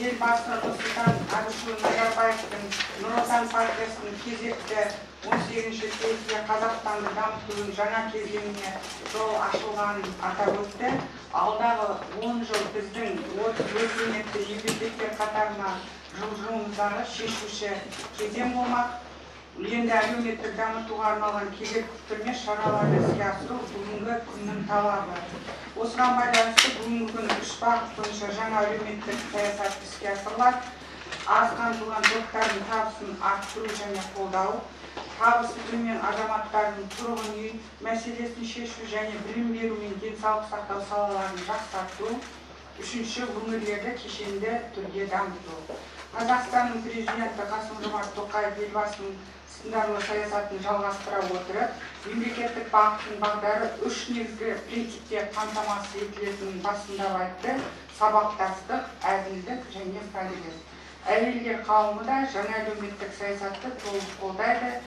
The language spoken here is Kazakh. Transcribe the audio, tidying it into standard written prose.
елбасы Нұрсұлтан Әбішұлы Назарбаевтың Нұр Отан партиясының кезекті 18-ші съезде Қазақстанды дамытудың жаңа кезеңіне жол ашылғанын атап өтті. Алдағы 10 жыл біздің 30 өркениетті мемлекеттер қатарына жылжуымыздағы шешуші кезең болмақ. Енді әлеуметтік дамытуға арналған кезекті шараларды іске асыру бүгінгі күннің талабы. Осыған байланысты бүгінгі күні 3 бағыт бойынша жаңа әлеуметтік саясат іске асырылады. Аз қамтылған топтардың табысын арттыру және қолдау, табысы төмен азаматтардың тұрғын үй мәселесін шешу және білім беру мен денсаулық сақтау салаларын жақсарту. Үшінші, өңірлерді кешенді түрде дамыту. Қазақстанның президенті Қасым-Жомарт Тоқаев елбасының сындарлы саясатын жалғастыра отырып, мемлекеттік бағыттың бағдары 3 негізгі принципте қамтамасыз етілетінін басында айтты: сабақтастық, әділдік және прогресс. Әйелдер қауымы да жаңа әлеуметтік саясатты толық қолдайды.